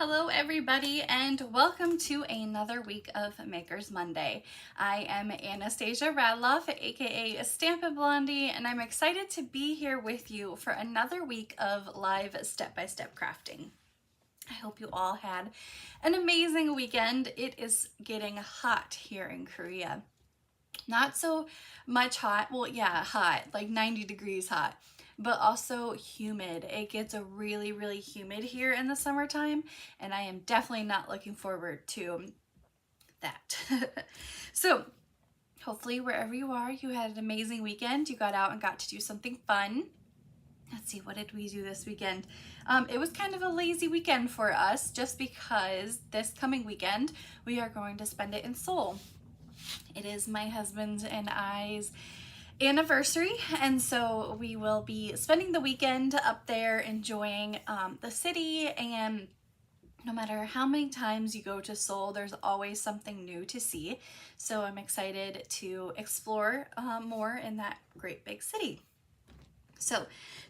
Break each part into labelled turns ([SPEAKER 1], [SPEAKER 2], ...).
[SPEAKER 1] Hello everybody and welcome to another week of Makers Monday. I am Anastasia Radloff, aka Stampin' Blondie, and I'm excited to be here with you for another week of live step-by-step crafting. I hope you all had an amazing weekend. It is getting hot here in Korea. Not so much hot, well yeah, hot, like 90 degrees hot, but also humid. It gets a really humid here in the summertime, and I am definitely not looking forward to that. So hopefully wherever you are, you had an amazing weekend. You got out and got to do something fun. Let's see, what did we do this weekend? It was kind of a lazy weekend for us just because this coming weekend we are going to spend it in Seoul. It is my husband and I's anniversary, and so we will be spending the weekend up there enjoying the city. And no matter how many times you go to Seoul, there's always something new to see. So I'm excited to explore more in that great big city. So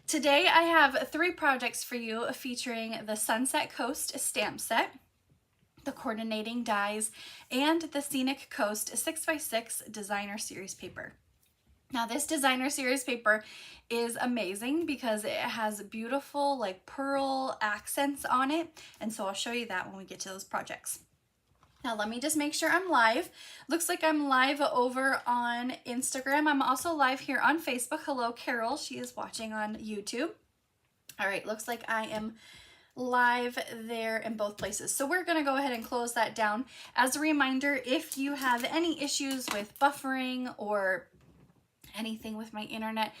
[SPEAKER 1] today I have 3 projects for you featuring the Sunset Coast stamp set, the coordinating dies, and the Scenic Coast 6x6 designer series paper. Now this designer series paper is amazing because it has beautiful like pearl accents on it, and so I'll show you that when we get to those projects. Now let me just make sure I'm live. Looks like I'm live over on Instagram. I'm also live here on Facebook. Hello Carol, she is watching on YouTube. All right, looks like I am live there in both places. So we're going to go ahead and close that down. As a reminder, if you have any issues with buffering or anything with my internet,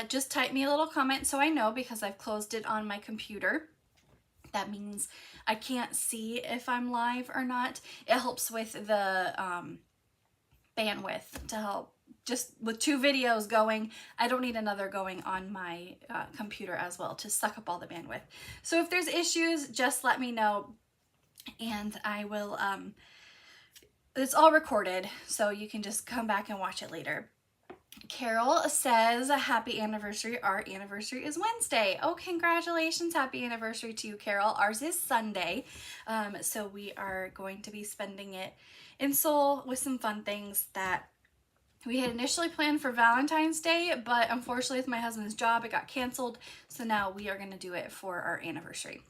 [SPEAKER 1] just type me a little comment so I know, because I've closed it on my computer. That means I can't see if I'm live or not. It helps with the bandwidth to help. Just with 2 videos going, I don't need another going on my computer as well to suck up all the bandwidth. So if there's issues, just let me know and I will, it's all recorded, so you can just come back and watch it later. Carol says, happy anniversary. Our anniversary is Wednesday. Oh, congratulations. Happy anniversary to you, Carol. Ours is Sunday. So we are going to be spending it in Seoul with some fun things that we had initially planned for Valentine's Day, but unfortunately with my husband's job, it got canceled. So now we are going to do it for our anniversary.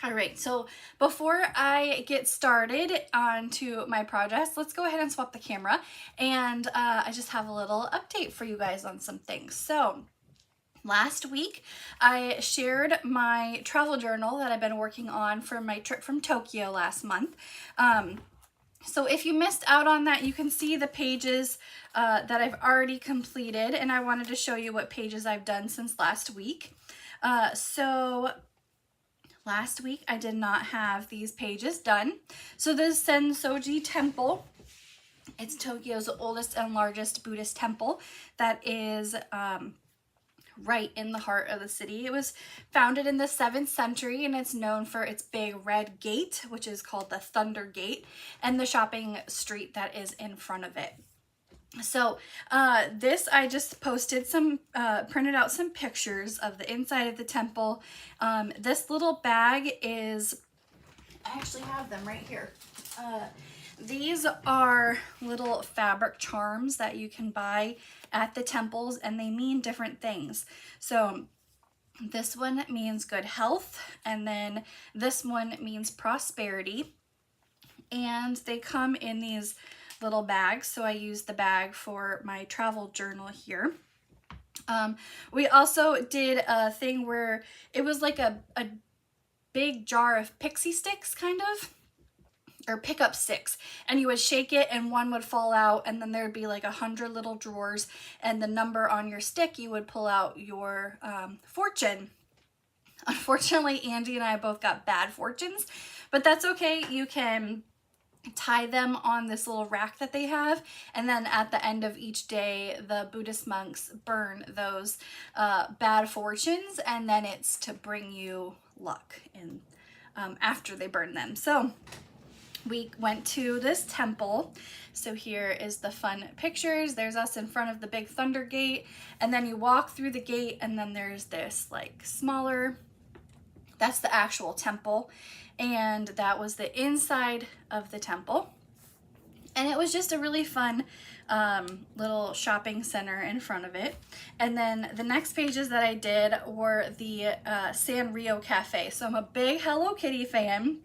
[SPEAKER 1] All right, so before I get started onto my projects, let's go ahead and swap the camera, and I just have a little update for you guys on some things. So last week, I shared my travel journal that I've been working on for my trip from Tokyo last month. So if you missed out on that, you can see the pages that I've already completed, and I wanted to show you what pages I've done since last week. So last week I did not have these pages done. So the Sensoji Temple, it's Tokyo's oldest and largest Buddhist temple that is right in the heart of the city. It was founded in the 7th century, and it's known for its big red gate, which is called the Thunder Gate, and the shopping street that is in front of it. So this, I just posted some, printed out some pictures of the inside of the temple. This little bag is, I actually have them right here. These are little fabric charms that you can buy at the temples, and they mean different things. So this one means good health, and then this one means prosperity, and they come in these little bags, so I used the bag for my travel journal here. We also did a thing where it was like a big jar of pixie sticks, kind of, or pickup sticks, and you would shake it and one would fall out, and then there'd be like 100 little drawers, and the number on your stick, you would pull out your fortune. Unfortunately, Andy and I both got bad fortunes, but that's okay. You can tie them on this little rack that they have, and then at the end of each day the Buddhist monks burn those bad fortunes, and then it's to bring you luck in after they burn them. So we went to this temple. So here is the fun pictures. There's us in front of the big Thunder Gate, and then you walk through the gate, and then there's this like smaller That's the actual temple, and that was the inside of the temple. And it was just a really fun little shopping center in front of it. And then the next pages that I did were the Sanrio Cafe. So I'm a big Hello Kitty fan,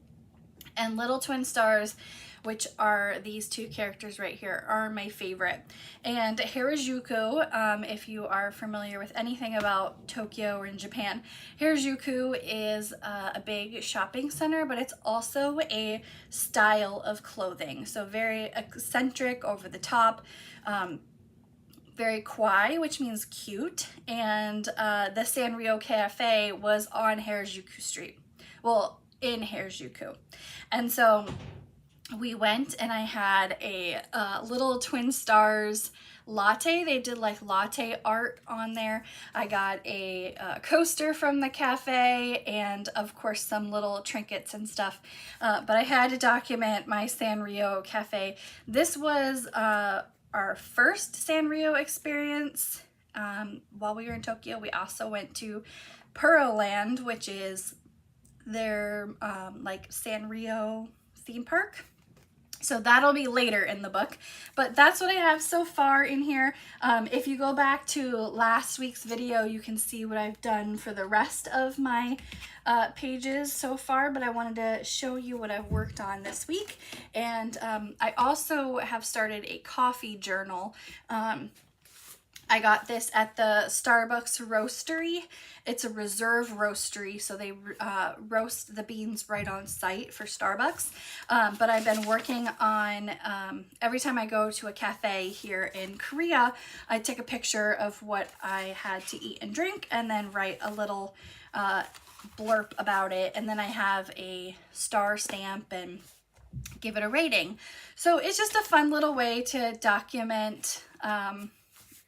[SPEAKER 1] and Little Twin Stars, which are these two characters right here, are my favorite. And Harajuku, if you are familiar with anything about Tokyo or in Japan, Harajuku is a big shopping center, but it's also a style of clothing. So very eccentric, over the top, very kawaii, which means cute. And the Sanrio Cafe was on Harajuku Street. Well, in Harajuku. And so we went, and I had a Little Twin Stars latte. They did like latte art on there. I got a coaster from the cafe, and of course some little trinkets and stuff. But I had to document my Sanrio Cafe. This was our first Sanrio experience. While we were in Tokyo, we also went to Pearland, which is their like Sanrio theme park. So that'll be later in the book, but that's what I have so far in here. If you go back to last week's video, you can see what I've done for the rest of my pages so far, but I wanted to show you what I've worked on this week. And I also have started a coffee journal. I got this at the Starbucks roastery. It's a reserve roastery, so they roast the beans right on site for Starbucks. But I've been working on, every time I go to a cafe here in Korea, I take a picture of what I had to eat and drink, and then write a little blurb about it. And then I have a star stamp and give it a rating. So it's just a fun little way to document,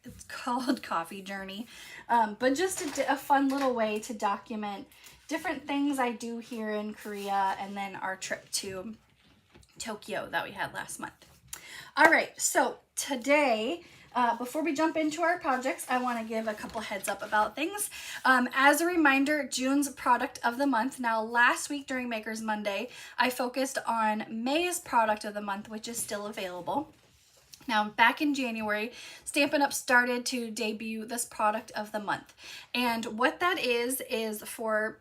[SPEAKER 1] it's called Coffee Journey, but just a fun little way to document different things I do here in Korea, and then our trip to Tokyo that we had last month. All right, so today, before we jump into our projects, I want to give a couple heads up about things. As a reminder, June's product of the month. Now, last week during Makers Monday, I focused on May's product of the month, which is still available. Now, back in January, Stampin' Up! Started to debut this product of the month. And what that is for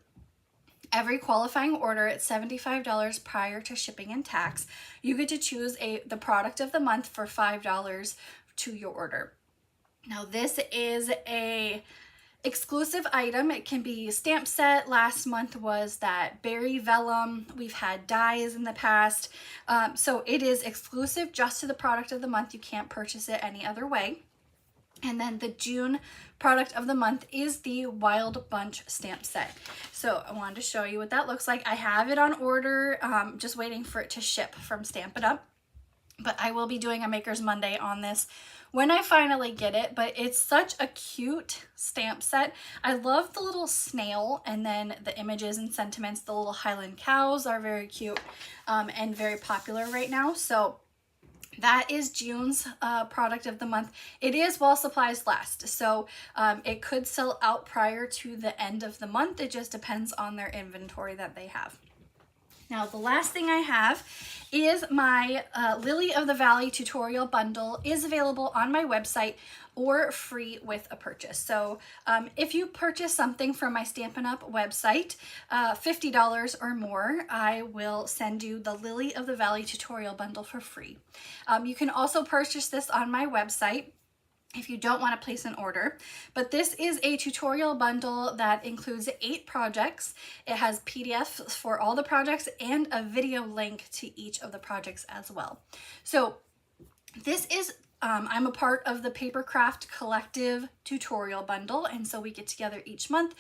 [SPEAKER 1] every qualifying order at $75 prior to shipping and tax, you get to choose the product of the month for $5 to your order. Now, this is a exclusive item. It can be stamp set. Last month was that berry vellum. We've had dies in the past. So it is exclusive just to the product of the month. You can't purchase it any other way. And then the June product of the month is the Wild Bunch stamp set. So I wanted to show you what that looks like. I have it on order, just waiting for it to ship from Stampin' Up! But I will be doing a Makers Monday on this when I finally get it. But it's such a cute stamp set. I love the little snail, and then the images and sentiments. The little Highland cows are very cute and very popular right now. So that is June's product of the month. It is while supplies last, so it could sell out prior to the end of the month. It just depends on their inventory that they have. Now, the last thing I have is my Lily of the Valley tutorial bundle is available on my website or free with a purchase. So if you purchase something from my Stampin' Up! Website, $50 or more, I will send you the Lily of the Valley tutorial bundle for free. You can also purchase this on my website if you don't want to place an order, but this is a tutorial bundle that includes 8 projects. It has PDFs for all the projects and a video link to each of the projects as well. So this is I'm a part of the Papercraft Collective tutorial bundle, and so we get together each month,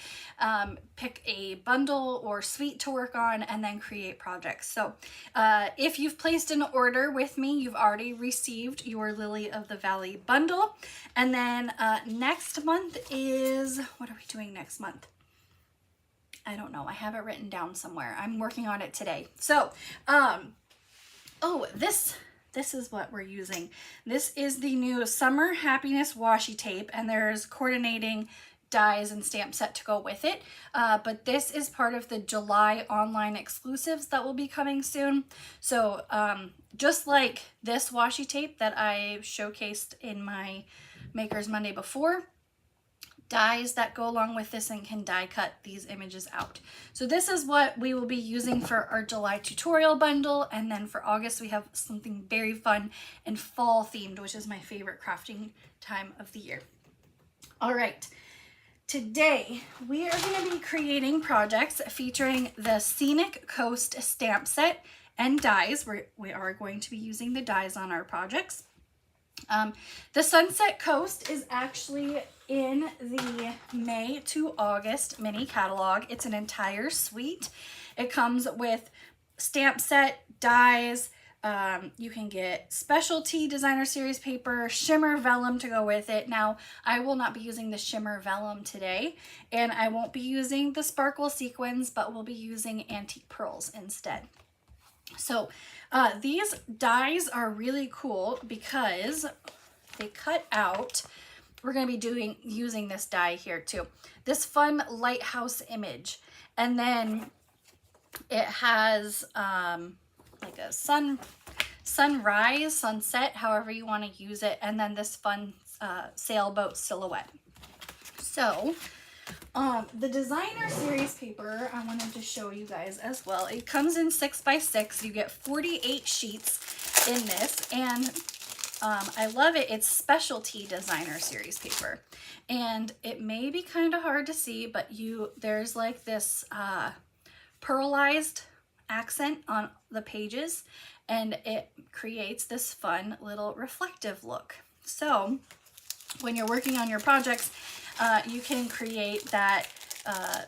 [SPEAKER 1] pick a bundle or suite to work on, and then create projects. So if you've placed an order with me, you've already received your Lily of the Valley bundle. And then next month is, what are we doing next month? I don't know. I have it written down somewhere. I'm working on it today. So, oh, this is what we're using. This is the new Summer Happiness Washi Tape, and there's coordinating dies and stamp set to go with it. But this is part of the July online exclusives that will be coming soon. So just like this washi tape that I showcased in my Makers Monday before, dies that go along with this and can die cut these images out. So this is what we will be using for our July tutorial bundle, and then for August we have something very fun and fall themed, which is my favorite crafting time of the year. All right, today we are going to be creating projects featuring the Scenic Coast stamp set and dies. We are going to be using the dies on our projects. The Sunset Coast is actually in the May to August mini catalog. It's an entire suite. It comes with stamp set, dies. You can get specialty designer series paper, shimmer vellum to go with it. Now, I will not be using the shimmer vellum today, and I won't be using the sparkle sequins, but we'll be using antique pearls instead. So these dies are really cool because they cut out, we're going to be using this die here too, this fun lighthouse image, and then it has like a sunrise, sunset, however you want to use it, and then this fun sailboat silhouette. So the designer series paper, I wanted to show you guys as well. It comes in 6x6. You get 48 sheets in this, and I love it. It's specialty designer series paper, and it may be kind of hard to see, but there's like this pearlized accent on the pages, and it creates this fun little reflective look. So when you're working on your projects, you can create that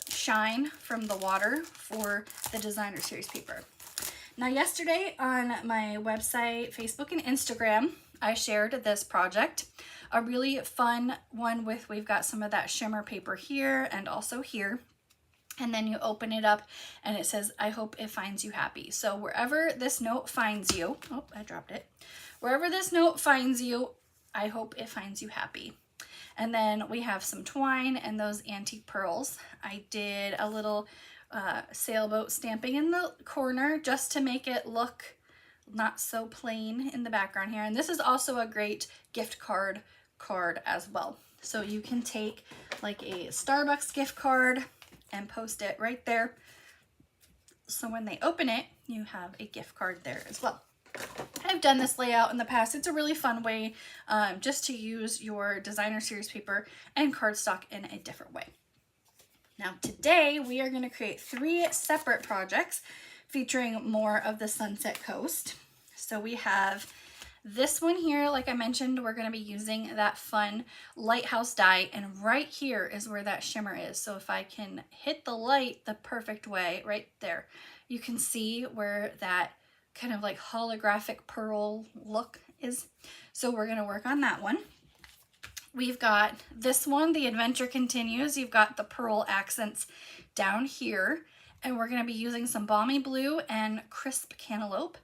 [SPEAKER 1] shine from the water for the designer series paper. Now, yesterday on my website, Facebook, and Instagram, I shared this project, a really fun one with, we've got some of that shimmer paper here and also here. And then you open it up and it says, I hope it finds you happy. So wherever this note finds you, oh, I dropped it. Wherever this note finds you, I hope it finds you happy. And then we have some twine and those antique pearls. I did a little sailboat stamping in the corner just to make it look not so plain in the background here. And this is also a great gift card as well. So you can take like a Starbucks gift card and post it right there. So when they open it, you have a gift card there as well. I've done this layout in the past. It's a really fun way just to use your designer series paper and cardstock in a different way. Now today we are going to create 3 separate projects featuring more of the Sunset Coast. So we have this one here, like I mentioned, we're going to be using that fun lighthouse die, and right here is where that shimmer is. So if I can hit the light the perfect way right there, you can see where that kind of like holographic pearl look is. So we're going to work on that one. We've got this one, The Adventure Continues. You've got the pearl accents down here, and we're going to be using some Balmy Blue and Crisp Cantaloupe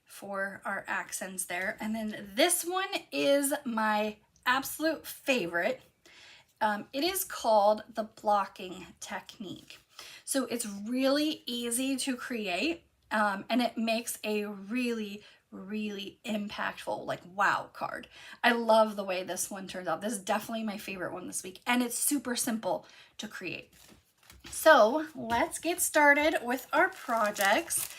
[SPEAKER 1] for our accents there. And then this one is my absolute favorite. It is called the blocking technique. So it's really easy to create, and it makes a really impactful, like, wow card. I love the way this one turns out. This is definitely my favorite one this week, and it's super simple to create. So let's get started with our projects.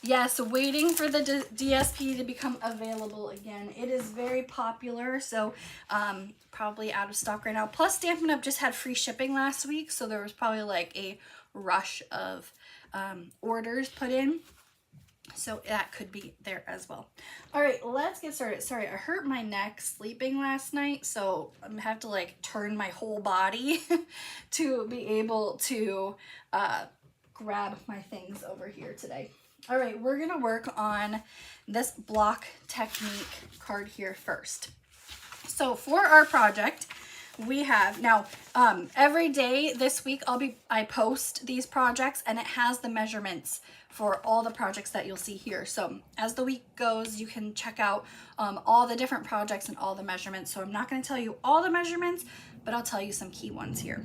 [SPEAKER 1] Yes, waiting for the DSP to become available again. It is very popular, so probably out of stock right now. Plus, Stampin' Up! Just had free shipping last week, so there was probably like a rush of orders put in. So that could be there as well. All right, let's get started. Sorry, I hurt my neck sleeping last night, so I'm gonna have to like turn my whole body to be able to grab my things over here today. All right, we're gonna work on this block technique card here first. So for our project, we have now every day this week I post these projects, and it has the measurements for all the projects that you'll see here. So as the week goes, you can check out all the different projects and all the measurements. So I'm not going to tell you all the measurements, but I'll tell you some key ones here.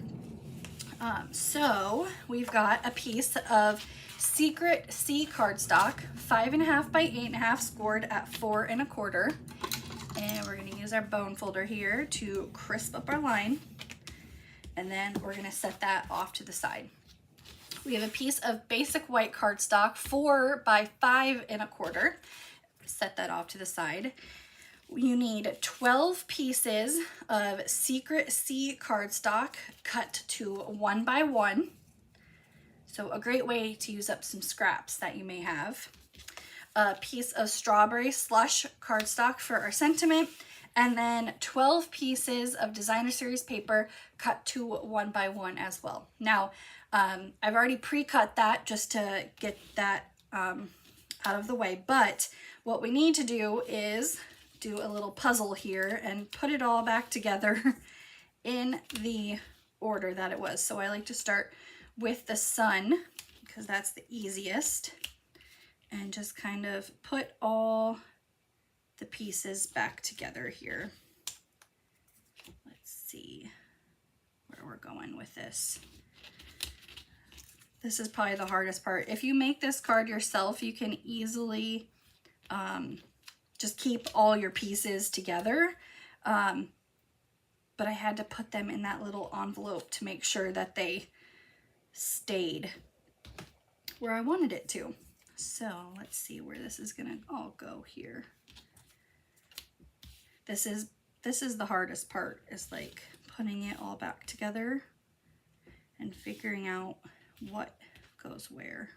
[SPEAKER 1] So we've got a piece of Secret Sea cardstock, 5.5 by 8.5, scored at 4 1/4. And we're gonna use our bone folder here to crisp up our line. And then we're gonna set that off to the side. We have a piece of basic white cardstock, 4 by 5 1/4. Set that off to the side. You need 12 pieces of Secret Sea cardstock cut to 1 by 1. So a great way to use up some scraps that you may have. A piece of strawberry slush cardstock for our sentiment, and then 12 pieces of designer series paper cut to 1 by 1 as well. Now, I've already pre-cut that just to get that out of the way, but what we need to do is do a little puzzle here and put it all back together in the order that it was. So I like to start with the sun because that's the easiest, and just kind of put all the pieces back together here. Let's see where we're going with this. This is probably the hardest part. If you make this card yourself, you can easily just keep all your pieces together. But I had to put them in that little envelope to make sure that they stayed where I wanted it to. So let's see where this is gonna all go here. This is the hardest part, is like putting it all back together and figuring out what goes where.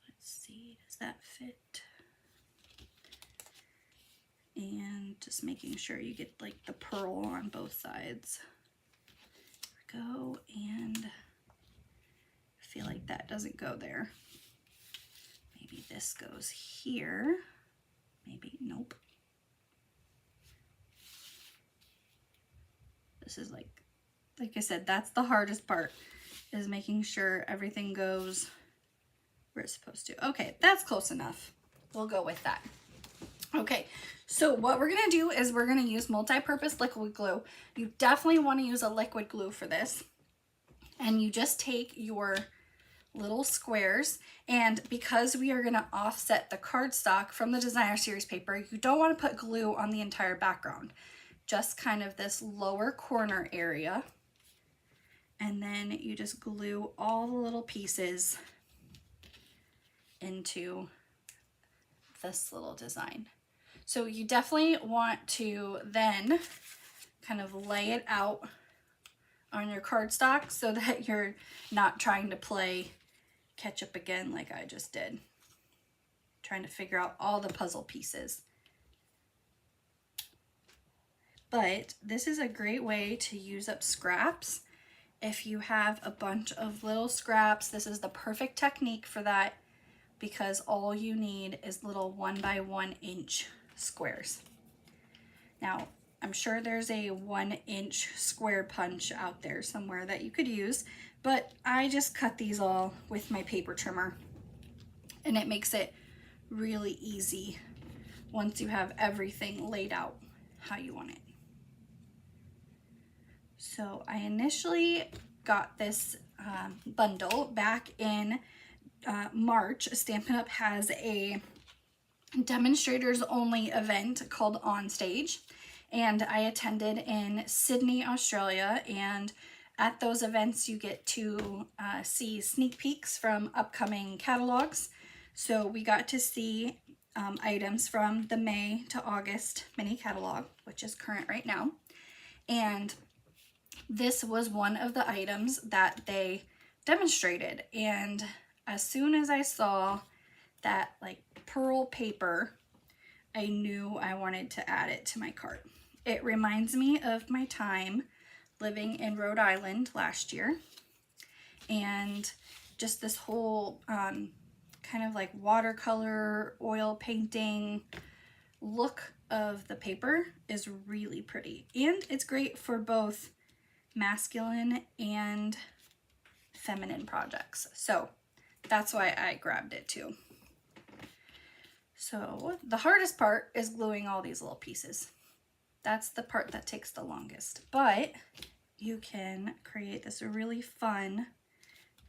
[SPEAKER 1] Let's see, does that fit? And just making sure you get like the pearl on both sides. There we go, and I feel like that doesn't go there. Maybe this goes here. Maybe, nope. This is like I said, that's the hardest part, is making sure everything goes where it's supposed to. Okay, that's close enough. We'll go with that. Okay, so what we're gonna do is we're gonna use multi-purpose liquid glue. You definitely want to use a liquid glue for this. And you just take your little squares, and because we are gonna offset the cardstock from the designer series paper, you don't want to put glue on the entire background. Just kind of this lower corner area. And then you just glue all the little pieces into this little design. So you definitely want to then kind of lay it out on your cardstock so that you're not trying to play catch up again like I just did. Trying to figure out all the puzzle pieces. But this is a great way to use up scraps. If you have a bunch of little scraps, this is the perfect technique for that, because all you need is little 1 by 1 inch squares. Now, I'm sure there's a 1 inch square punch out there somewhere that you could use, but I just cut these all with my paper trimmer, and it makes it really easy once you have everything laid out how you want it. So I initially got this bundle back in March. Stampin' Up! Has a demonstrators only event called On Stage, and I attended in Sydney, Australia, and at those events you get to see sneak peeks from upcoming catalogs. So we got to see items from the May to August mini catalog, which is current right now, and this was one of the items that they demonstrated. And as soon as I saw that like pearl paper, I knew I wanted to add it to my cart. It reminds me of my time living in Rhode Island last year, and just this whole kind of like watercolor oil painting look of the paper is really pretty, and it's great for both masculine and feminine projects. So that's why I grabbed it too. So the hardest part is gluing all these little pieces. That's the part that takes the longest, but you can create this really fun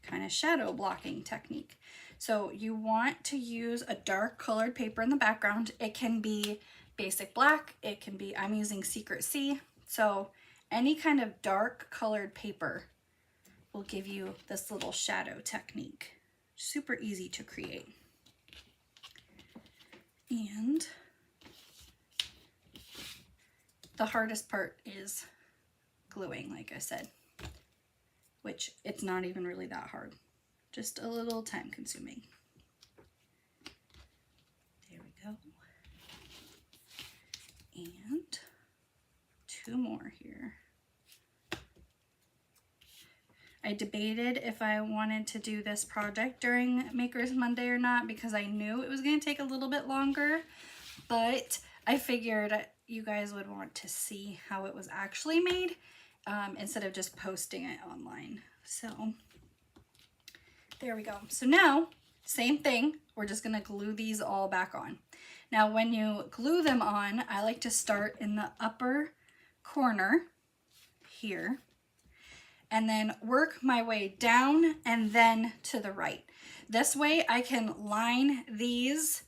[SPEAKER 1] kind of shadow blocking technique. So you want to use a dark colored paper in the background. It can be basic black, it can be, I'm using Secret Sea. So any kind of dark colored paper will give you this little shadow technique. Super easy to create. And the hardest part is gluing, like I said, which it's not even really that hard, just a little time consuming. There we go. And 2 more here. I debated if I wanted to do this project during Makers Monday or not because I knew it was going to take a little bit longer, but I figured you guys would want to see how it was actually made instead of just posting it online. So there we go. So now, same thing, we're just going to glue these all back on. Now when you glue them on, I like to start in the upper corner here and then work my way down and then to the right. This way I can line these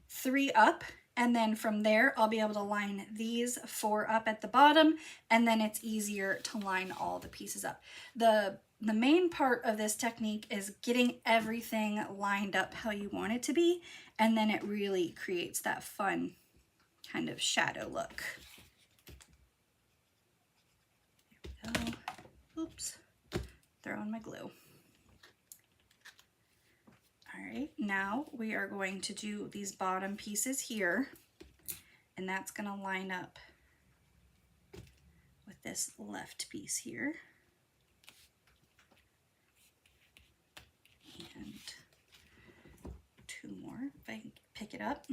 [SPEAKER 1] 3 up, and then from there I'll be able to line these 4 up at the bottom, and then it's easier to line all the pieces up. The main part of this technique is getting everything lined up how you want it to be, and then it really creates that fun kind of shadow look. There we go. Oops, throwing my glue. All right, now we are going to do these bottom pieces here, and that's going to line up with this left piece here. And 2 more, if I can pick it up.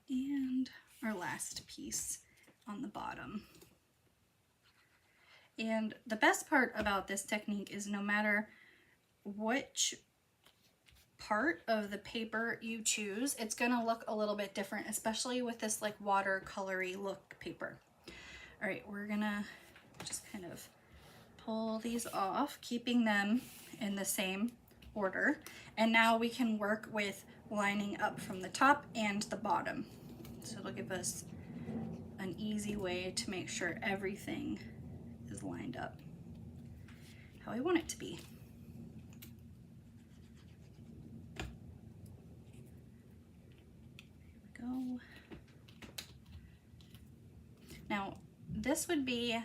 [SPEAKER 1] And our last piece on the bottom. And the best part about this technique is no matter which part of the paper you choose, it's gonna look a little bit different, especially with this like watercolory look paper. All right, we're gonna just kind of pull these off, keeping them in the same order. And now we can work with lining up from the top and the bottom. So it'll give us an easy way to make sure everything is lined up how I want it to be. There we go. Now, this would be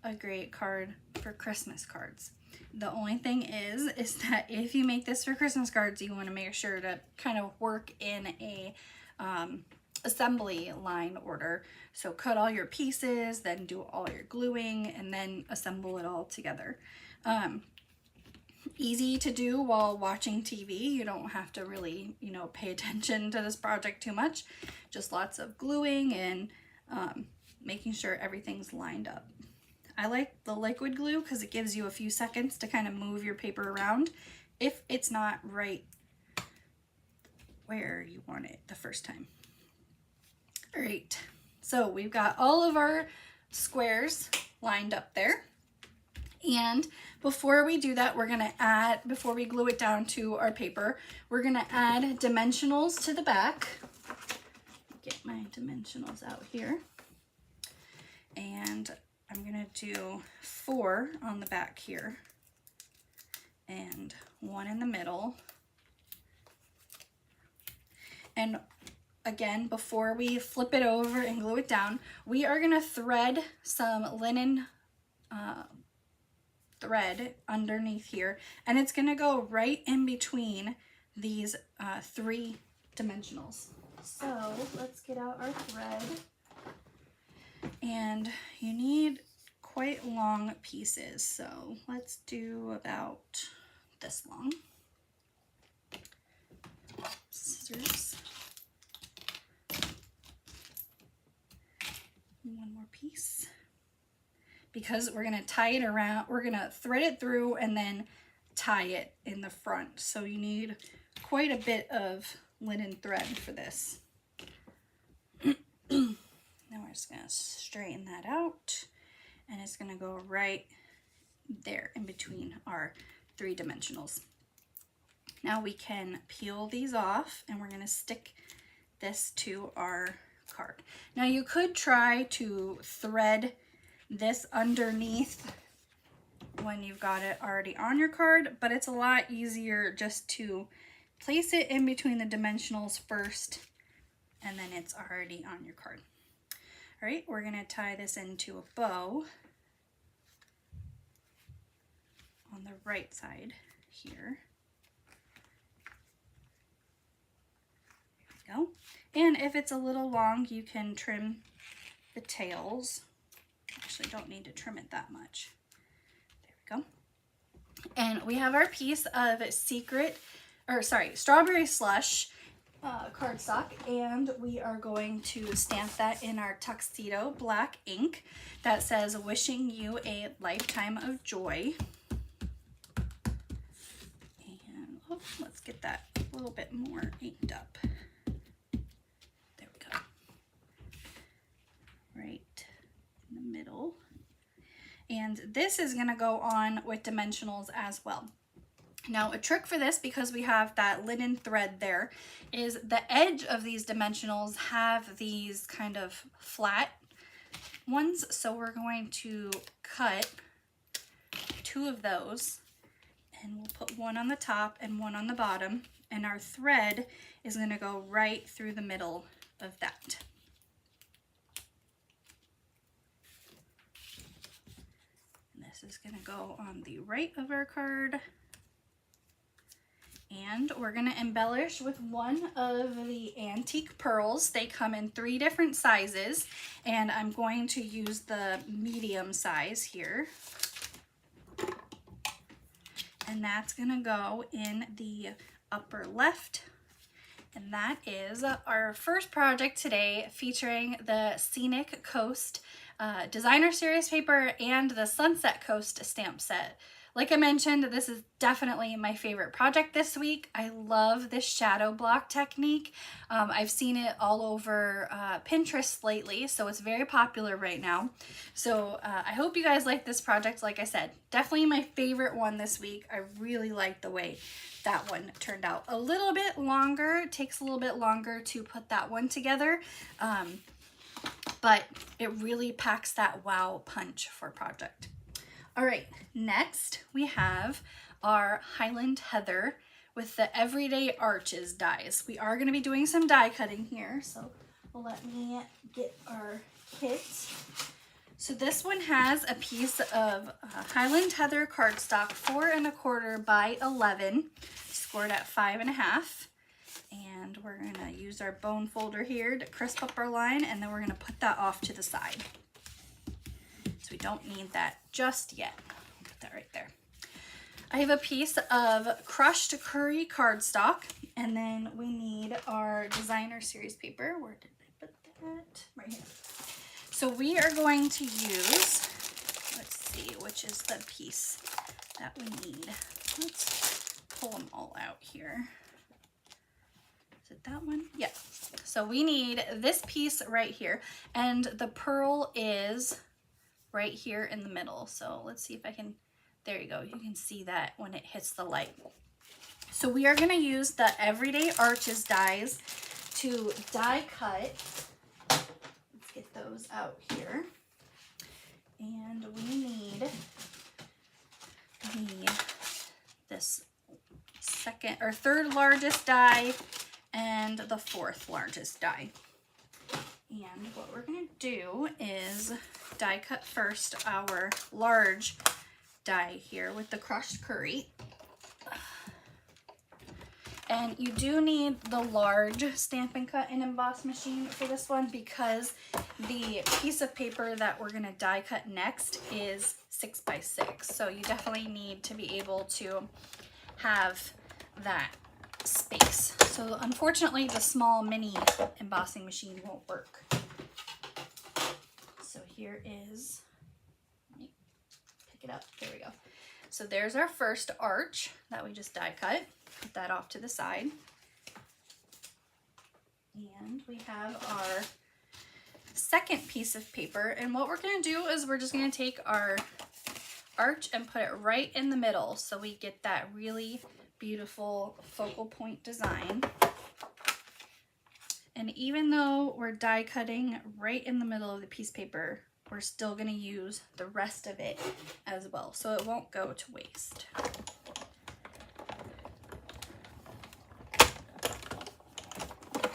[SPEAKER 1] a great card for Christmas cards. The only thing is that if you make this for Christmas cards, you want to make sure to kind of work in a assembly line order. So cut all your pieces, then do all your gluing, and then assemble it all together. Easy to do while watching TV. You don't have to really, pay attention to this project too much. Just lots of gluing and making sure everything's lined up. I like the liquid glue because it gives you a few seconds to kind of move your paper around if it's not right where you want it the first time. All right, so we've got all of our squares lined up there. And before we do that, we're gonna add, before we glue it down to our paper, we're gonna add dimensionals to the back. Get my dimensionals out here. And I'm gonna do 4 on the back here and 1 in the middle. And again, before we flip it over and glue it down, we are gonna thread some linen thread underneath here, and it's gonna go right in between these 3 dimensionals. So let's get out our thread. And you need quite long pieces, so let's do about this long. Scissors. 1 more piece. Because we're gonna tie it around, we're gonna thread it through and then tie it in the front. So you need quite a bit of linen thread for this. Now we're just gonna straighten that out, and it's gonna go right there in between our 3 dimensionals. Now we can peel these off, and we're gonna stick this to our card. Now you could try to thread this underneath when you've got it already on your card, but it's a lot easier just to place it in between the dimensionals first, and then it's already on your card. All right, we're gonna tie this into a bow on the right side here. There we go. And if it's a little long, you can trim the tails. Actually, don't need to trim it that much. There we go. And we have our piece of strawberry slush cardstock, and we are going to stamp that in our tuxedo black ink that says "Wishing you a lifetime of joy." And let's get that a little bit more inked up. There we go. Right in the middle. And this is going to go on with dimensionals as well. Now, a trick for this, because we have that linen thread there, is the edge of these dimensionals have these kind of flat ones. So we're going to cut 2 of those, and we'll put one on the top and one on the bottom, and our thread is going to go right through the middle of that. And this is going to go on the right of our card. And we're going to embellish with one of the antique pearls. They come in 3 different sizes, and I'm going to use the medium size here. And that's going to go in the upper left. And that is our first project today, featuring the Scenic Coast designer series paper and the Sunset Coast stamp set. Like I mentioned, this is definitely my favorite project this week. I love this shadow block technique. I've seen it all over Pinterest lately, so it's very popular right now. So I hope you guys like this project. Like I said, definitely my favorite one this week. I really like the way that one turned out. A little bit longer, it takes a little bit longer to put that one together, but it really packs that wow punch for a project. All right, next we have our Highland Heather with the Everyday Arches dies. We are going to be doing some die cutting here, so let me get our kit. So this one has a piece of Highland Heather cardstock, 4 1/4 by 11, scored at 5 1/2. And we're going to use our bone folder here to crisp up our line, and then we're going to put that off to the side. So we don't need that just yet. I'll put that right there. I have a piece of crushed curry cardstock, and then we need our designer series paper. Where did I put that? Right here. So we are going to use, let's see, which is the piece that we need. Let's pull them all out here. Is it that one? Yeah. So we need this piece right here, and the pearl is right here in the middle. So let's see if I can, there you go. You can see that when it hits the light. So we are going to use the Everyday Arches dies to die cut. Let's get those out here. And we need this second or third largest die and the 4th largest die. And what we're going to do is die cut first our large die here with the crushed curry. And you do need the large Stampin' Cut and Emboss machine for this one, because the piece of paper that we're going to die cut next is 6 by 6. So you definitely need to be able to have that space. So unfortunately, the small mini embossing machine won't work. So here is, let me pick it up, there we go. So there's our first arch that we just die cut. Put that off to the side. And we have our second piece of paper, and what we're going to do is we're just going to take our arch and put it right in the middle so we get that really beautiful focal point design. And even though we're die cutting right in the middle of the piece of paper, we're still going to use the rest of it as well, so it won't go to waste.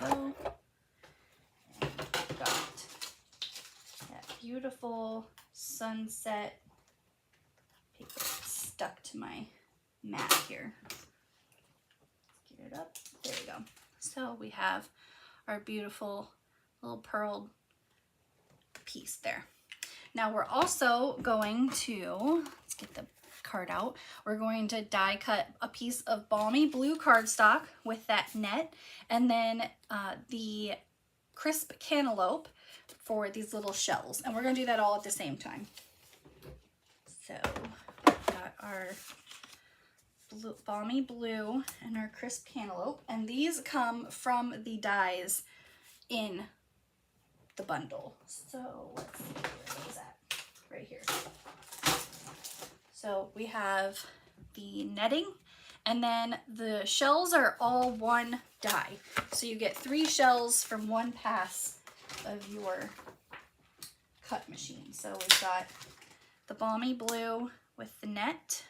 [SPEAKER 1] Go. And got that beautiful sunset paper stuck to my mat here. Let's get it up. There we go. So we have our beautiful little pearled piece there. Now we're also going to, let's get the card out, we're going to die cut a piece of balmy blue cardstock with that net, and then the crisp cantaloupe for these little shells, and we're going to do that all at the same time. So got our blue, balmy blue and our crisp cantaloupe, and these come from the dies in the bundle. So let's see where is that, right here. So we have the netting, and then the shells are all one die, so you get 3 shells from one pass of your cut machine. So we've got the balmy blue with the net,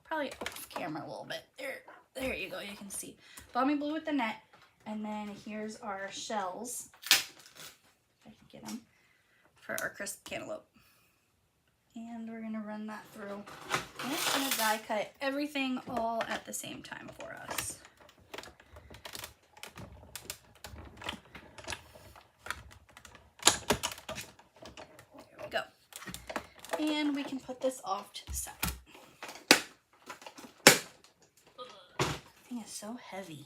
[SPEAKER 1] probably off camera a little bit. There you go, you can see. Balmy blue with the net, and then here's our shells, if I can get them, for our crisp cantaloupe. And we're gonna run that through. And it's gonna die cut everything all at the same time for us. There we go. And we can put this off to the side. This thing is so heavy.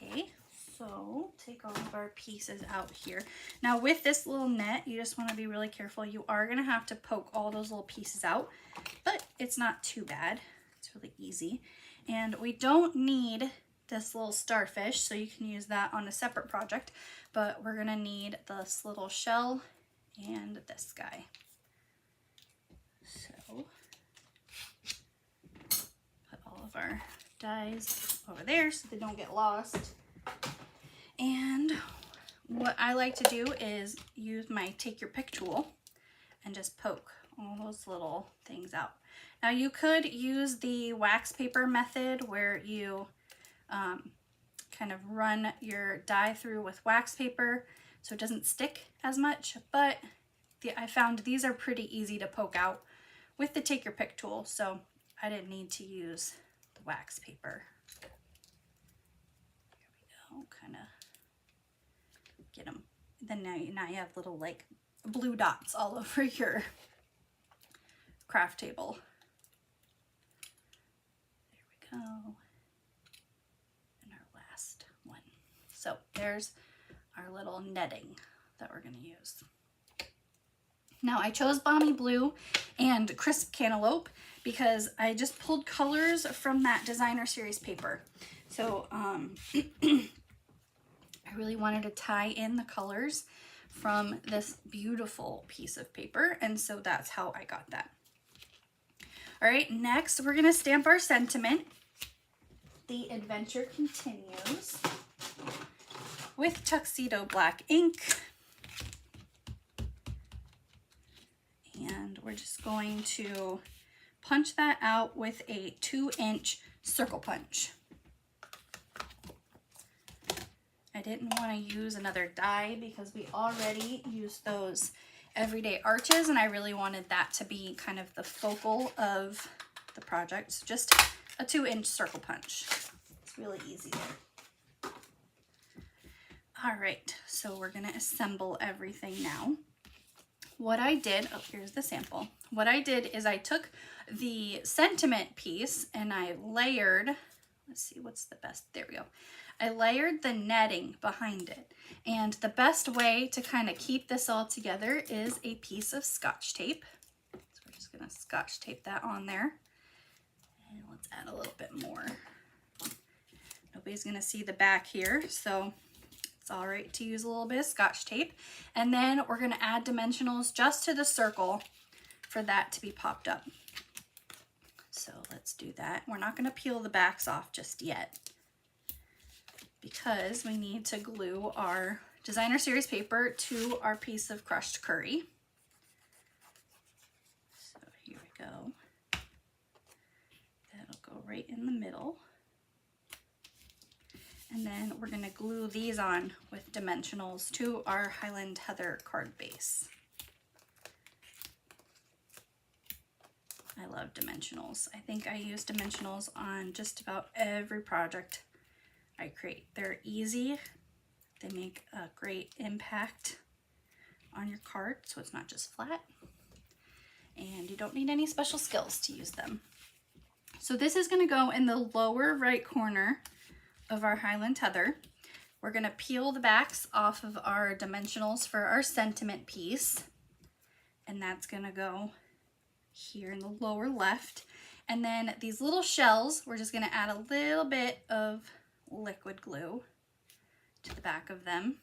[SPEAKER 1] Okay, so take all of our pieces out here. Now with this little net, you just want to be really careful. You are going to have to poke all those little pieces out, but it's not too bad. It's really easy. And we don't need this little starfish, so you can use that on a separate project, but we're going to need this little shell and this guy. So put all of our dies over there so they don't get lost. And what I like to do is use my take your pick tool and just poke all those little things out. Now you could use the wax paper method where you kind of run your die through with wax paper so it doesn't stick as much, but I found these are pretty easy to poke out with the take your pick tool, so I didn't need to use the wax paper. There we go, kind of get them. Then now you have little like blue dots all over your craft table. There we go. And our last one. So there's our little netting that we're going to use. Now I chose Balmy Blue and Crisp Cantaloupe because I just pulled colors from that designer series paper. So I really wanted to tie in the colors from this beautiful piece of paper, and so that's how I got that. All right, next we're gonna stamp our sentiment. The adventure continues with Tuxedo Black ink. And we're just going to punch that out with a 2-inch circle punch. I didn't want to use another die because we already used those everyday arches, and I really wanted that to be kind of the focal of the project. So just a 2-inch circle punch. It's really easy there. All right, so we're going to assemble everything now. What I did, oh, here's the sample. What I did is I took the sentiment piece and I layered, let's see, what's the best, there we go. I layered the netting behind it. And the best way to kind of keep this all together is a piece of Scotch tape. So we're just gonna Scotch tape that on there. And let's add a little bit more. Nobody's gonna see the back here, so it's It's all right to use a little bit of Scotch tape. And then we're gonna add dimensionals just to the circle for that to be popped up. So let's do that. We're not gonna peel the backs off just yet because we need to glue our designer series paper to our piece of crushed curry. So here we go. That'll go right in the middle. And then we're gonna glue these on with dimensionals to our Highland Heather card base. I love dimensionals. I think I use dimensionals on just about every project I create. They're easy. They make a great impact on your card, so it's not just flat. And you don't need any special skills to use them. So this is gonna go in the lower right corner of our Highland Heather. We're gonna peel the backs off of our dimensionals for our sentiment piece. And that's gonna go here in the lower left. And then these little shells, we're just gonna add a little bit of liquid glue to the back of them.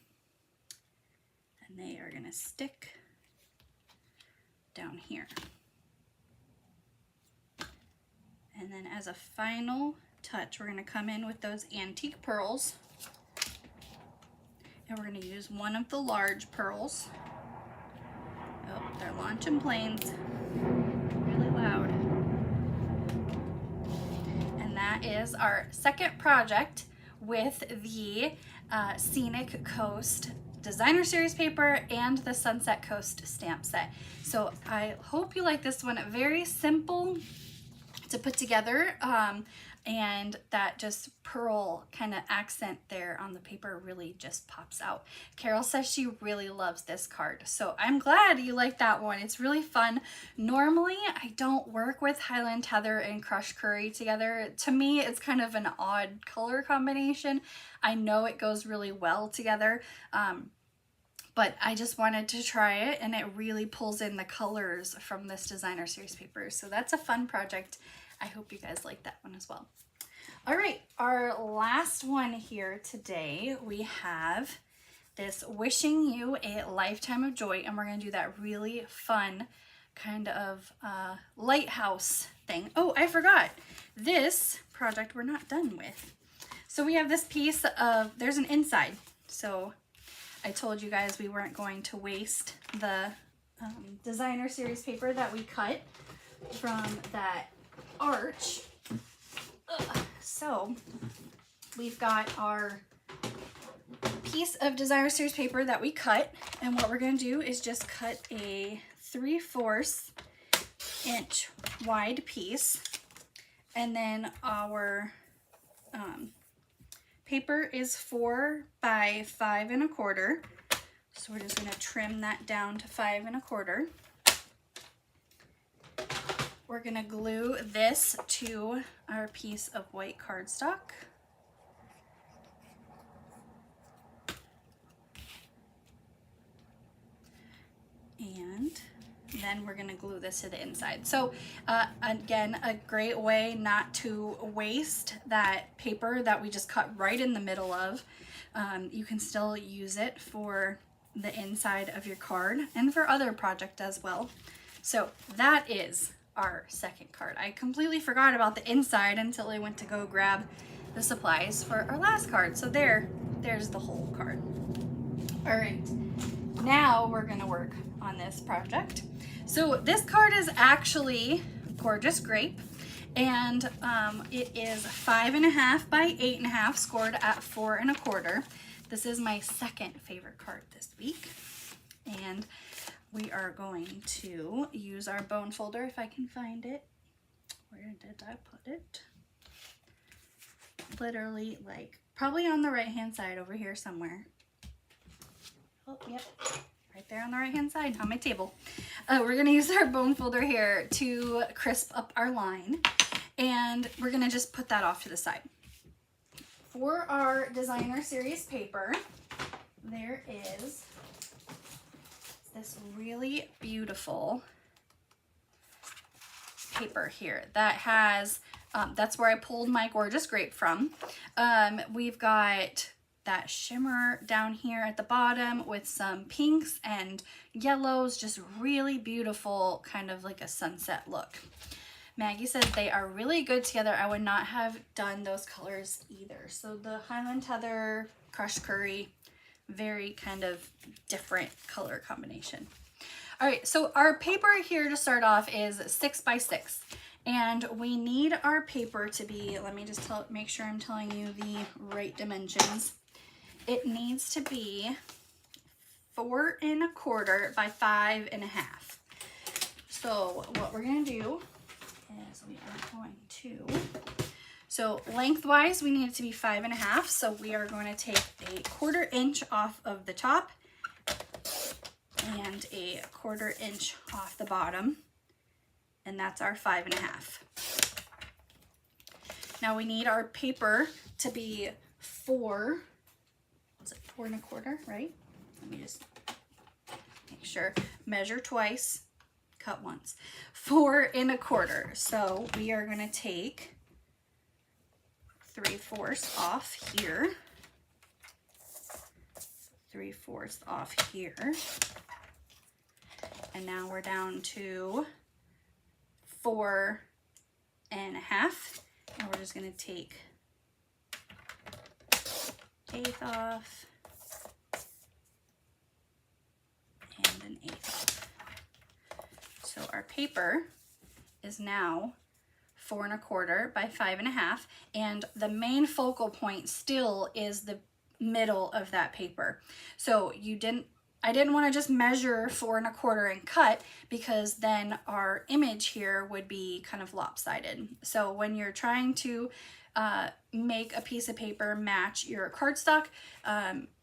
[SPEAKER 1] And they are gonna stick down here. And then as a final touch, we're gonna come in with those antique pearls. And we're gonna use one of the large pearls. Oh, they're launching planes. Really loud. And that is our second project with the Scenic Coast designer series paper and the Sunset Coast stamp set. So I hope you like this one. Very simple to put together, and that just pearl kind of accent there on the paper really just pops out. Carol says she really loves this card, so I'm glad you like that one. It's really fun. Normally I don't work with Highland Heather and crushed curry together. To me it's kind of an odd color combination. I know it goes really well together, but I just wanted to try it, and it really pulls in the colors from this designer series paper. So that's a fun project. I hope you guys like that one as well. All right, our last one here today, we have this Wishing You a Lifetime of Joy, and we're gonna do that really fun kind of lighthouse thing. Oh, I forgot. This project we're not done with. So we have this piece of, there's an inside. So I told you guys we weren't going to waste the designer series paper that we cut from that arch. So we've got our piece of designer series paper that we cut, and what we're going to do is just cut a 3/4 inch wide piece, and then our paper is 4 by 5 1/4. So we're just going to trim that down to 5 1/4. We're going to glue this to our piece of white cardstock. And then we're going to glue this to the inside. So again, a great way not to waste that paper that we just cut right in the middle of. You can still use it for the inside of your card and for other projects as well. So that is our second card. I completely forgot about the inside until I went to go grab the supplies for our last card. So there's the whole card. All right, now we're gonna work on this project. So this card is actually Gorgeous Grape, and it is 5 1/2 by 8 1/2, scored at 4 1/4. This is my second favorite card this week, and we are going to use our bone folder, if I can find it. Where did I put it? Literally, like, probably on the right hand side over here somewhere. Oh, yep, right there on the right hand side on my table. We're gonna use our bone folder here to crisp up our line, and we're gonna just put that off to the side. For our designer series paper, there is this really beautiful paper here that has, that's where I pulled my Gorgeous Grape from. We've got that shimmer down here at the bottom with some pinks and yellows, just really beautiful, kind of like a sunset look. Maggie said they are really good together. I would not have done those colors either. So the Highland Heather, Crushed Curry, very kind of different color combination. All right, so our paper here to start off is 6 by 6. And we need our paper to be, let me just make sure I'm telling you the right dimensions. It needs to be 4 1/4 by 5 1/2. So what we're gonna do is we are going to, so lengthwise we need it to be 5 1/2. So we are going to take a 1/4 inch off of the top and a 1/4 inch off the bottom. And that's our 5 1/2. Now we need our paper to be 4 1/4, right? Let me just make sure. Measure twice, cut once. 4 1/4. So we are going to take 3/4 off here. 3/4 off here. And now we're down to 4 1/2, and we're just going to take 1/8 off and an 1/8 off. So our paper is now 4 1/4 by 5 1/2, and the main focal point still is the middle of that paper. So I didn't want to just measure 4 1/4 and cut, because then our image here would be kind of lopsided. So when you're trying to make a piece of paper match your cardstock,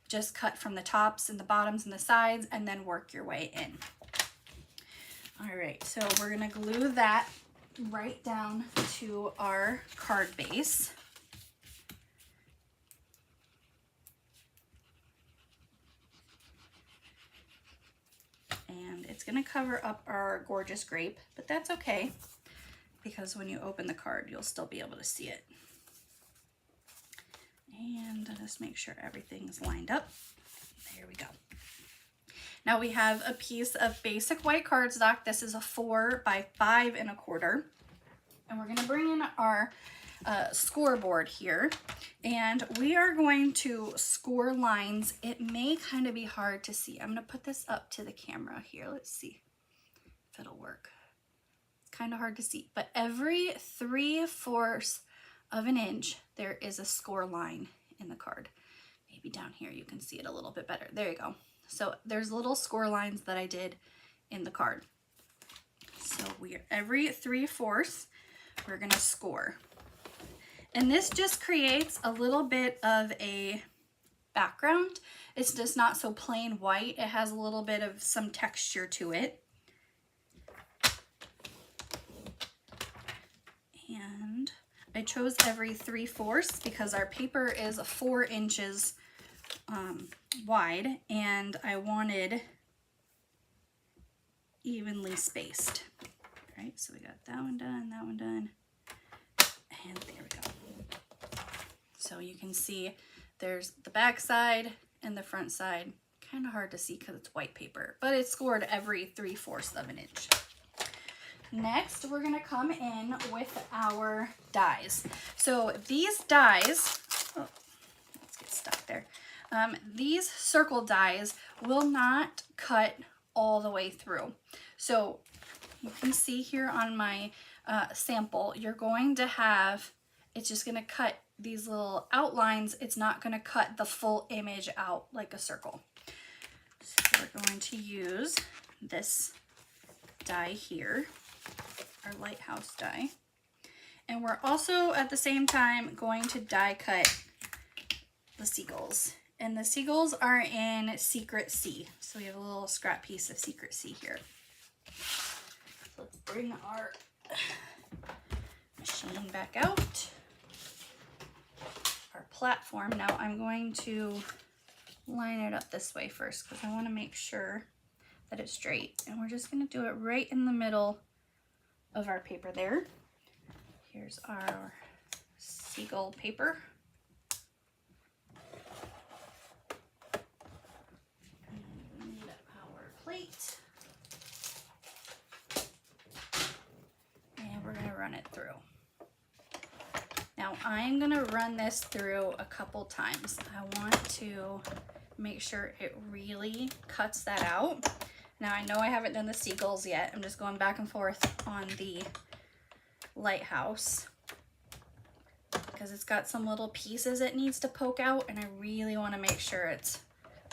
[SPEAKER 1] just cut from the tops and the bottoms and the sides and then work your way in. All right, so we're gonna glue that right down to our card base. And it's going to cover up our gorgeous grape, but that's okay, because when you open the card, you'll still be able to see it. And just make sure everything's lined up. There we go. Now we have a piece of basic white cardstock. This is a 4 by 5 1/4. And we're going to bring in our scoreboard here, and we are going to score lines. It may kind of be hard to see. I'm going to put this up to the camera here. Let's see if it'll work. It's kind of hard to see, but every 3/4 of an inch there is a score line in the card. Maybe down here you can see it a little bit better. There you go. So there's little score lines that I did in the card. So every 3/4 we're going to score. And this just creates a little bit of a background. It's just not so plain white. It has a little bit of some texture to it. And I chose every 3/4 because our paper is 4 inches wide, and I wanted evenly spaced. All right, so we got that one done, and there we go. So you can see there's the back side and the front side. Kind of hard to see because it's white paper, but it's scored every 3/4 of an inch. Next, we're going to come in with our dies. So these dies, oh, let's get stuck there. These circle dies will not cut all the way through. So you can see here on my sample, you're going to have, it's just going to cut these little outlines. It's not going to cut the full image out like a circle. So we're going to use this die here, our lighthouse die. And we're also at the same time going to die cut the seagulls. And the seagulls are in Secret Sea. So we have a little scrap piece of Secret Sea here. So let's bring our machine back out. Our platform. Now I'm going to line it up this way first because I want to make sure that it's straight. And we're just going to do it right in the middle of our paper there. Here's our seagull paper. plate. And we're gonna run it through. Now I'm gonna run this through a couple times. I want to make sure it really cuts that out. Now I know I haven't done the seagulls yet. I'm just going back and forth on the lighthouse because it's got some little pieces it needs to poke out, and I really want to make sure it's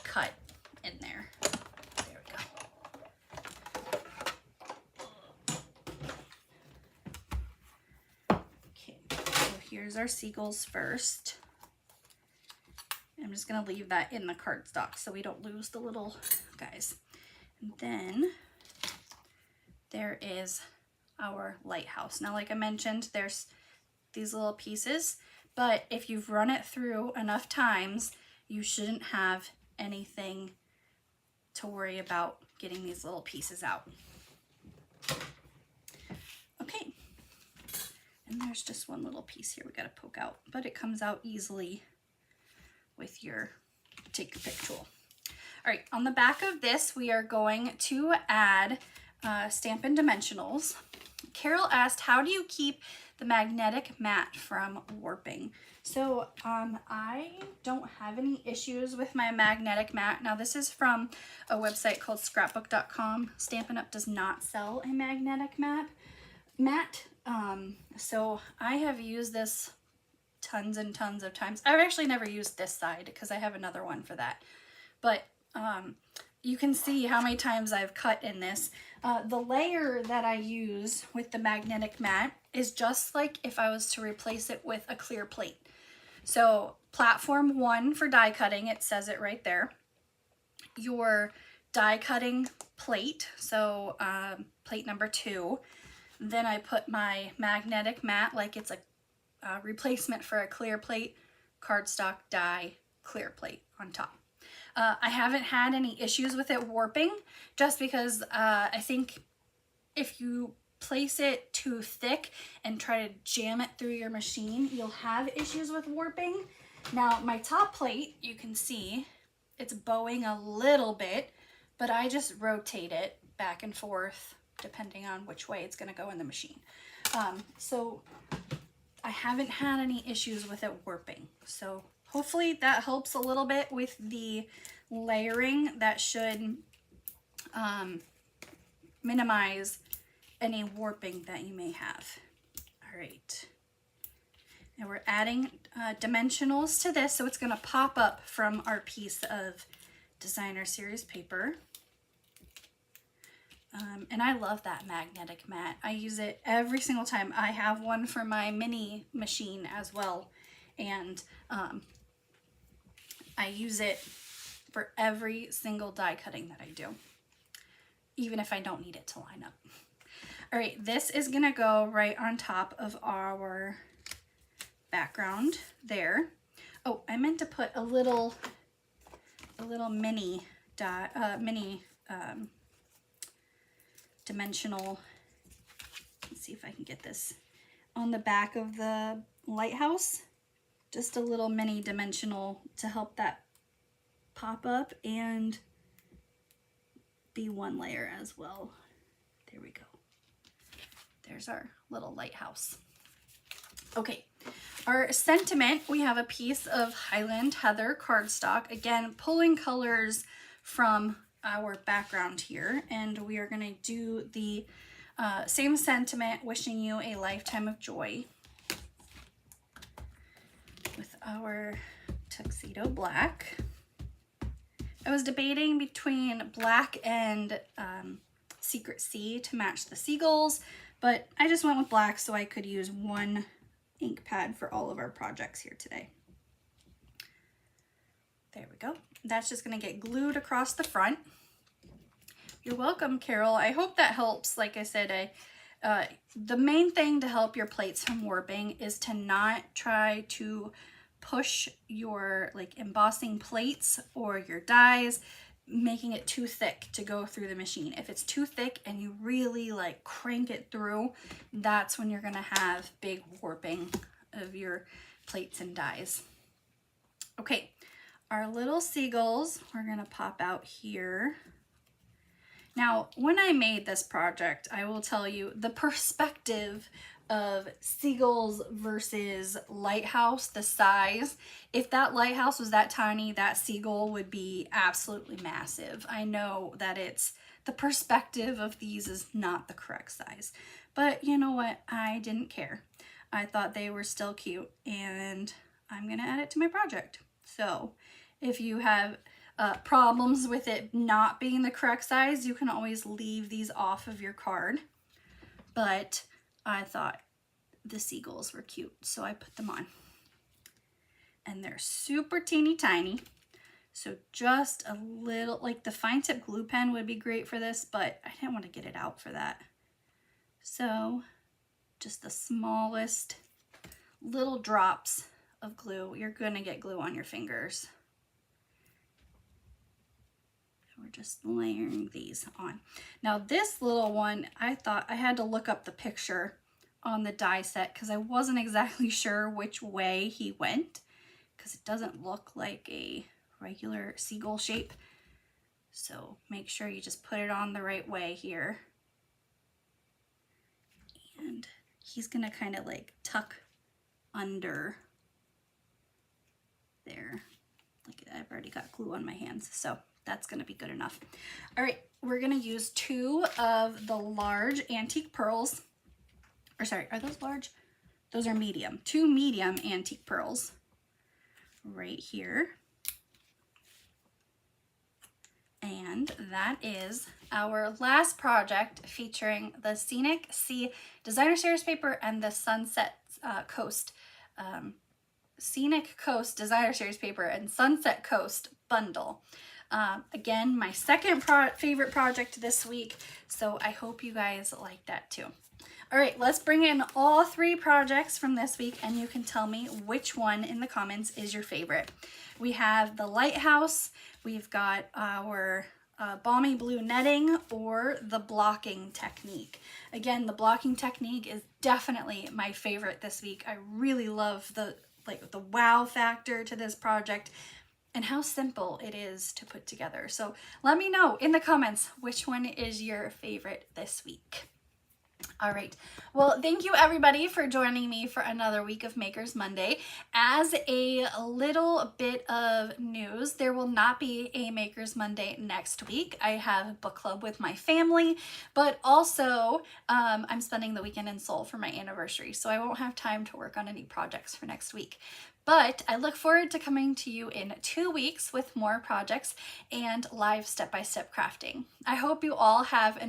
[SPEAKER 1] cut in there. There we go. Okay, so here's our seagulls first. I'm just gonna leave that in the cardstock so we don't lose the little guys. And then there is our lighthouse. Now, like I mentioned, there's these little pieces, but if you've run it through enough times, you shouldn't have anything to worry about getting these little pieces out. Okay, and there's just one little piece here we gotta poke out, but it comes out easily with your take a pick tool. All right, on the back of this, we are going to add Stampin' Dimensionals. Carol asked, how do you keep the magnetic mat from warping? So I don't have any issues with my magnetic mat. Now this is from a website called scrapbook.com. Stampin' Up! Does not sell a magnetic mat. So I have used this tons and tons of times. I've actually never used this side because I have another one for that. But you can see how many times I've cut in this. The layer that I use with the magnetic mat is just like if I was to replace it with a clear plate. So platform 1 for die cutting, it says it right there. Your die cutting plate, so plate number 2. Then I put my magnetic mat like it's a replacement for a clear plate, cardstock, die, clear plate on top. I haven't had any issues with it warping, just because I think if you place it too thick and try to jam it through your machine, you'll have issues with warping. Now my top plate, you can see it's bowing a little bit, but I just rotate it back and forth depending on which way it's going to go in the machine. So I haven't had any issues with it warping. So hopefully that helps a little bit with the layering. That should minimize any warping that you may have. All right. Now we're adding dimensionals to this, so it's going to pop up from our piece of designer series paper. And I love that magnetic mat. I use it every single time. I have one for my mini machine as well, and I use it for every single die cutting that I do, even if I don't need it to line up. All right, this is gonna go right on top of our background there. Oh, I meant to put a little mini dimensional. Let's see if I can get this on the back of the lighthouse. Just a little mini dimensional to help that pop up and be one layer as well. There we go. There's our little lighthouse. Okay, our sentiment, we have a piece of Highland Heather cardstock, again pulling colors from our background here, and we are going to do the same sentiment, wishing you a lifetime of joy, with our tuxedo black. I was debating between black and Secret Sea to match the seagulls, but I just went with black so I could use one ink pad for all of our projects here today. There we go. That's just going to get glued across the front. You're welcome, Carol. I hope that helps. Like I said, the main thing to help your plates from warping is to not try to push your embossing plates or your dies, making it too thick to go through the machine. If it's too thick and you really crank it through, that's when you're going to have big warping of your plates and dies. Okay, our little seagulls, we're going to pop out here. Now, when I made this project, I will tell you the perspective of seagulls versus lighthouse, the size. If that lighthouse was that tiny, that seagull would be absolutely massive. I know that the perspective of these is not the correct size, but you know what? I didn't care. I thought they were still cute, and I'm gonna add it to my project. So if you have problems with it not being the correct size, you can always leave these off of your card. But I thought the seagulls were cute, so I put them on. And they're super teeny tiny. So just a little, like the fine tip glue pen would be great for this, but I didn't want to get it out for that. So just the smallest little drops of glue. You're gonna get glue on your fingers. We're just layering these on. Now this little one, I thought I had to look up the picture on the die set because I wasn't exactly sure which way he went, because it doesn't look like a regular seagull shape. So make sure you just put it on the right way here. And he's gonna kind of like tuck under there. Like, I've already got glue on my hands, so that's gonna be good enough. All right, we're gonna use 2 of the large antique pearls. Or sorry, are those large? Those are medium. 2 medium antique pearls right here. And that is our last project featuring the Scenic Sea Designer Series paper and the Sunset Coast Scenic Coast Designer Series paper and Sunset Coast bundle. Again, my second favorite project this week, so I hope you guys like that too. All right, let's bring in all 3 projects from this week, and you can tell me which one in the comments is your favorite. We have the lighthouse, we've got our balmy blue netting, or the blocking technique. Again, the blocking technique is definitely my favorite this week. I really love the wow factor to this project and how simple it is to put together. So let me know in the comments which one is your favorite this week. All right, well, thank you everybody for joining me for another week of Makers Monday. As a little bit of news, there will not be a Makers Monday next week. I have book club with my family, but also I'm spending the weekend in Seoul for my anniversary, so I won't have time to work on any projects for next week. But I look forward to coming to you in 2 weeks with more projects and live step-by-step crafting. I hope you all have an